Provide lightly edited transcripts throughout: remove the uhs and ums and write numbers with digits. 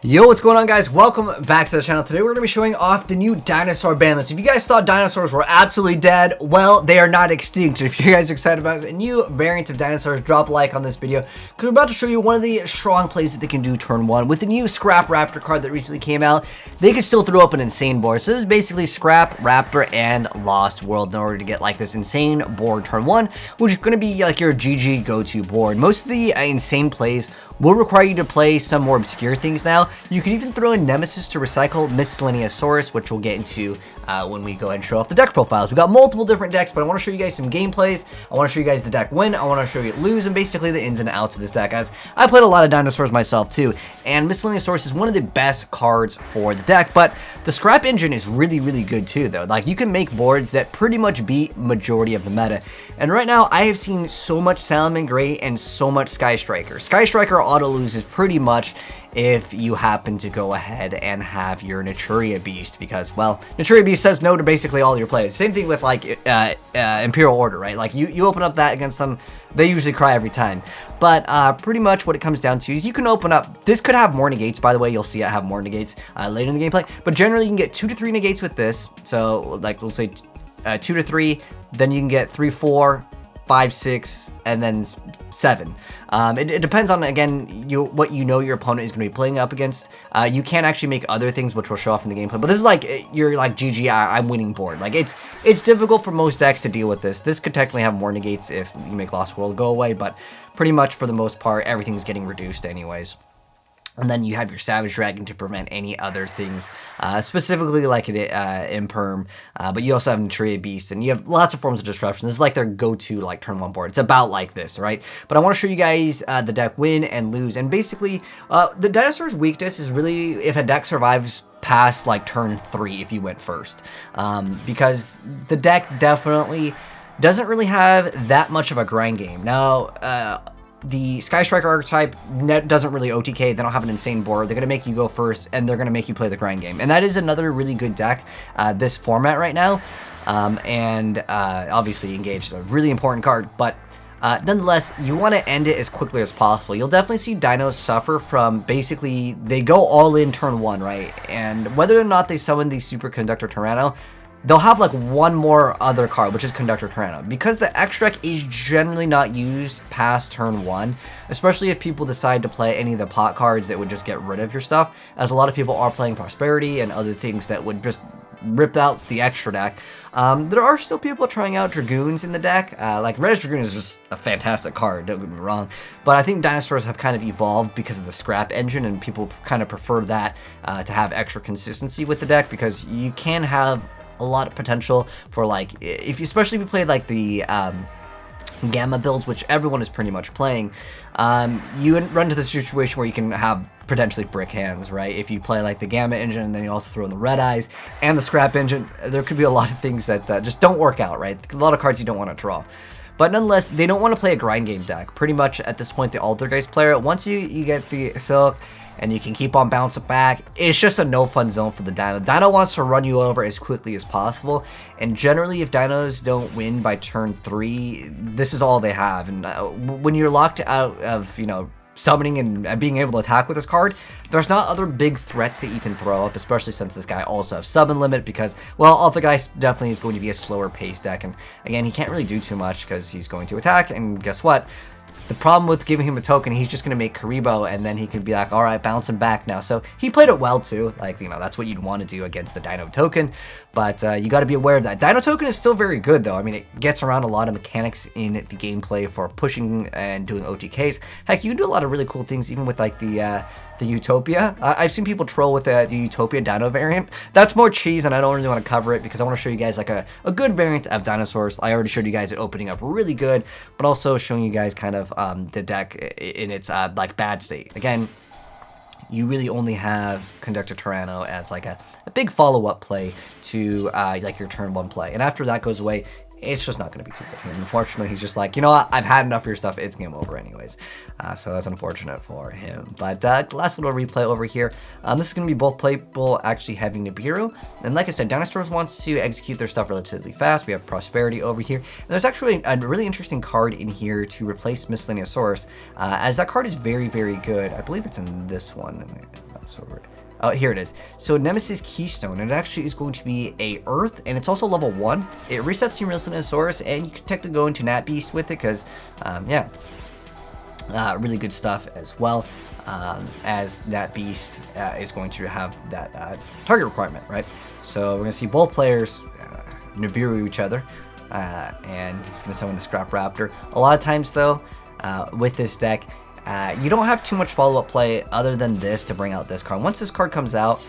Yo, what's going on, guys? Welcome back to the channel. Today we're going to be showing off the new dinosaur ban list. If you guys thought dinosaurs were absolutely dead, well, they are not extinct. If you guys are excited about a new variant of dinosaurs, drop a like on this video because we're about to show you one of the strong plays that they can do turn one. With the new Scrap Raptor card that recently came out, they can still throw up an insane board. So this is basically Scrap, Raptor, and Lost World in order to get like this insane board turn one, which is going to be like your GG go-to board. Most of the insane plays will require you to play some more obscure things now. You can even throw in Nemesis to recycle Miscellaneousaurus, which we'll get into when we go ahead and show off the deck profiles. We got multiple different decks, but I want to show you guys some gameplays. I want to show you guys the deck win. I want to show you lose, and basically the ins and outs of this deck, as I played a lot of dinosaurs myself too. And Miscellaneousaurus is one of the best cards for the deck, but the Scrap engine is really, really good too, though. Like, you can make boards that pretty much beat majority of the meta. And right now, I have seen so much Salmon Gray and so much Sky Striker. Sky Striker auto loses pretty much if you happen to go ahead and have your Naturia Beast, because, well, Naturia Beast says no to basically all your plays. Same thing with, like, Imperial Order, right? Like, you open up that against them, they usually cry every time. But pretty much what it comes down to is you can open up, this could have more negates, by the way, you'll see it have more negates later in the gameplay, but generally you can get 2 to 3 negates with this. So, like, we'll say 2 to 3, then you can get 3, 4, 5, 6, and then 7. It depends on, again, what you know your opponent is going to be playing up against. You can actually make other things, which will show off in the gameplay. But this is like, you're like, GG, I'm winning board. Like, it's difficult for most decks to deal with this. This could technically have more negates if you make Lost World go away, but pretty much for the most part, everything's getting reduced anyways. And then you have your Savage Dragon to prevent any other things, specifically like an Imperm, but you also have Naturia Beast, and you have lots of forms of disruption. This is like their go-to like turn one board. It's about like this, right? But I want to show you guys the deck win and lose, and basically the dinosaur's weakness is really if a deck survives past like turn 3 if you went first, because the deck definitely doesn't really have that much of a grind game. Now, the Sky Striker archetype doesn't really OTK. They don't have an insane board. They're going to make you go first, and they're going to make you play the grind game. And that is another really good deck, this format right now. Obviously, Engage is a really important card, but nonetheless, you want to end it as quickly as possible. You'll definitely see dinos suffer from basically, they go all in turn 1, right? And whether or not they summon the Superconductor Tyranno, they'll have like one more other card, which is Conductor Tyranno. Because the extra deck is generally not used past turn 1, especially if people decide to play any of the pot cards that would just get rid of your stuff, as a lot of people are playing Prosperity and other things that would just rip out the extra deck. There are still people trying out Dragoons in the deck. Like, Red Dragoon is just a fantastic card, don't get me wrong. But I think dinosaurs have kind of evolved because of the Scrap engine, and people kind of prefer that to have extra consistency with the deck, because you can have a lot of potential for, like, especially if you play like the Gamma builds, which everyone is pretty much playing, you run into the situation where you can have potentially brick hands, right? If you play like the Gamma engine, and then you also throw in the Red Eyes and the Scrap engine, there could be a lot of things that just don't work out, right? A lot of cards you don't want to draw. But nonetheless, they don't want to play a grind game deck. Pretty much at this point, the Altergeist player, once you get the Silk, and you can keep on bouncing back, it's just a no fun zone for the Dino. Dino wants to run you over as quickly as possible, and generally if Dinos don't win by turn 3, this is all they have. And when you're locked out of, you know, summoning and being able to attack with this card, there's not other big threats that you can throw up, especially since this guy also has summon limit, because, well, Altergeist definitely is going to be a slower pace deck, and again, he can't really do too much because he's going to attack, and guess what? The problem with giving him a token, he's just going to make Karibo, and then he can be like, all right, bouncing back now. So he played it well too. Like, you know, that's what you'd want to do against the Dino token. But you got to be aware of that. Dino token is still very good, though. I mean, it gets around a lot of mechanics in the gameplay for pushing and doing OTKs. Heck, you can do a lot of really cool things, even with like the Utopia. I've seen people troll with the Utopia Dino variant. That's more cheese, and I don't really want to cover it because I want to show you guys like a good variant of dinosaurs. I already showed you guys it opening up really good, but also showing you guys kind of the deck in its like bad state. Again, you really only have Conductor Tyranno as like a big follow-up play to like your turn 1 play, and after that goes away, it's just not going to be too good here. Unfortunately, he's just like, you know what, I've had enough of your stuff, it's game over anyways. So that's unfortunate for him. But last little replay over here. This is going to be both playable, actually having Nibiru. And like I said, Dinosaurs wants to execute their stuff relatively fast. We have Prosperity over here. And there's actually a really interesting card in here to replace Miscellaneousaurus, as that card is very, very good. I believe it's in this one. Oh, here it is. So Nemesis Keystone, and it actually is going to be a Earth, and it's also level 1. It resets your Miscellaneousaurus, and you can technically go into Nat Beast with it, because, yeah, really good stuff as well, as Nat Beast is going to have that target requirement, right? So we're going to see both players Nibiru each other, and he's going to summon the Scrap Raptor. A lot of times, though, with this deck, you don't have too much follow-up play other than this to bring out this card. Once this card comes out,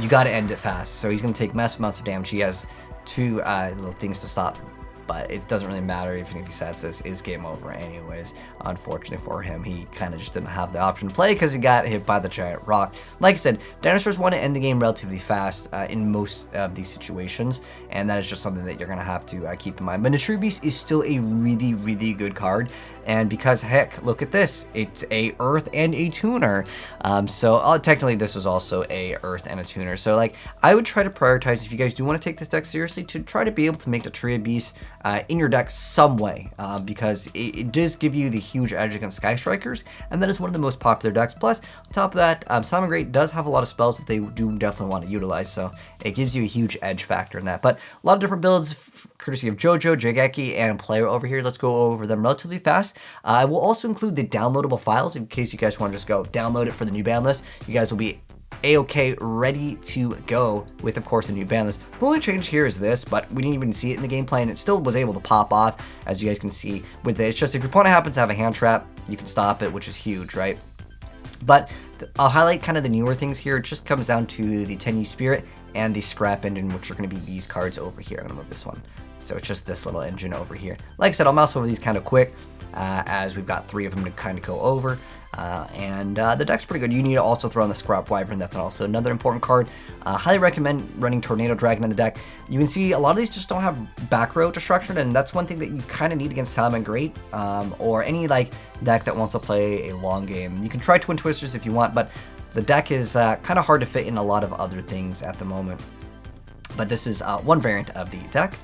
you got to end it fast. So he's going to take massive amounts of damage. He has 2 little things to stop, but it doesn't really matter if he sets this. It's game over anyways. Unfortunately for him, he kind of just didn't have the option to play because he got hit by the giant rock. Like I said, Dinosaurs want to end the game relatively fast in most of these situations, and that is just something that you're going to have to keep in mind. But Nibiru Beast is still a really, really good card, and because, heck, look at this. It's a Earth and a Tuner. So technically this was also a Earth and a Tuner. So like, I would try to prioritize, if you guys do want to take this deck seriously, to try to be able to make the Tria Beast in your deck some way, because it does give you the huge edge against Sky Strikers, and that is one of the most popular decks. Plus, on top of that, Salmon Great does have a lot of spells that they do definitely want to utilize, so it gives you a huge edge factor in that. But a lot of different builds, courtesy of JoJo, Jigeki, and Player over here. Let's go over them relatively fast. I will also include the downloadable files in case you guys want to just go download it for the new ban list. You guys will be a-okay, ready to go with, of course, the new ban list. The only change here is this, but we didn't even see it in the gameplay, and it still was able to pop off, as you guys can see with it. It's just if your opponent happens to have a hand trap, you can stop it, which is huge, right? But I'll highlight kind of the newer things here. It just comes down to the 10U Spirit and the Scrap Engine, which are going to be these cards over here. I'm going to move this one. So it's just this little engine over here. Like I said, I'll mouse over these kind of quick, as we've got 3 of them to kind of go over. And the deck's pretty good. You need to also throw on the Scrap Wyvern. That's also another important card. Highly recommend running Tornado Dragon in the deck. You can see a lot of these just don't have back row destruction, and that's one thing that you kind of need against Salmon Great, or any like deck that wants to play a long game. You can try Twin Twisters if you want, but the deck is kind of hard to fit in a lot of other things at the moment. But this is one variant of the deck.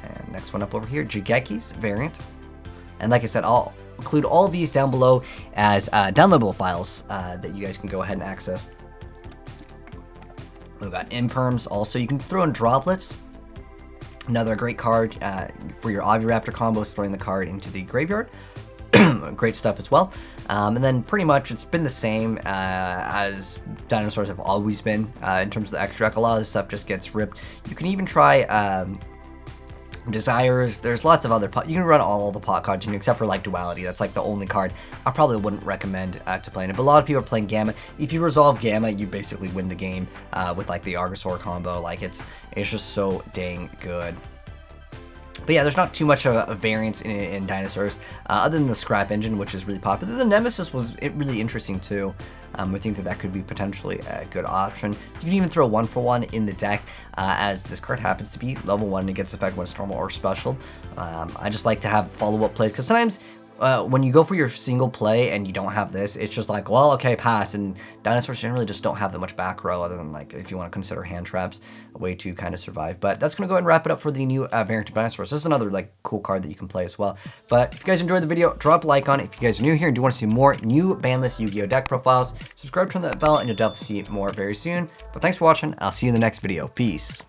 And next one up over here, Jigeki's variant. And like I said, I'll include all of these down below as downloadable files that you guys can go ahead and access. We've got Imperms. Also, you can throw in Droplets. Another great card for your Oviraptor combos, throwing the card into the graveyard. Great stuff as well. And then pretty much it's been the same as Dinosaurs have always been in terms of the extra deck. A lot of this stuff just gets ripped. You can even try Desires. There's lots of other you can run all the pot cards except for like Duality. That's like the only card I probably wouldn't recommend to play it. But a lot of people are playing Gamma. If you resolve Gamma, you basically win the game with like the Argosaur combo. Like it's just so dang good. But yeah, there's not too much of a variance in Dinosaurs, other than the Scrap Engine, which is really popular. The Nemesis was really interesting too. I think that could be potentially a good option. You can even throw 1-for-1 in the deck, as this card happens to be level 1 and it gets effect when it's normal or special. I just like to have follow-up plays, because sometimes when you go for your single play and you don't have this, it's just like, well, okay, pass. And Dinosaurs generally just don't have that much back row, other than like if you want to consider hand traps a way to kind of survive. But that's going to go ahead and wrap it up for the new variant of Dinosaurs. This is another like cool card that you can play as well. But if you guys enjoyed the video, drop a like on it. If you guys are new here and do want to see more new Banlist Yu-Gi-Oh deck profiles, subscribe, turn that bell, and you'll definitely see more very soon. But thanks for watching. I'll see you in the next video. Peace.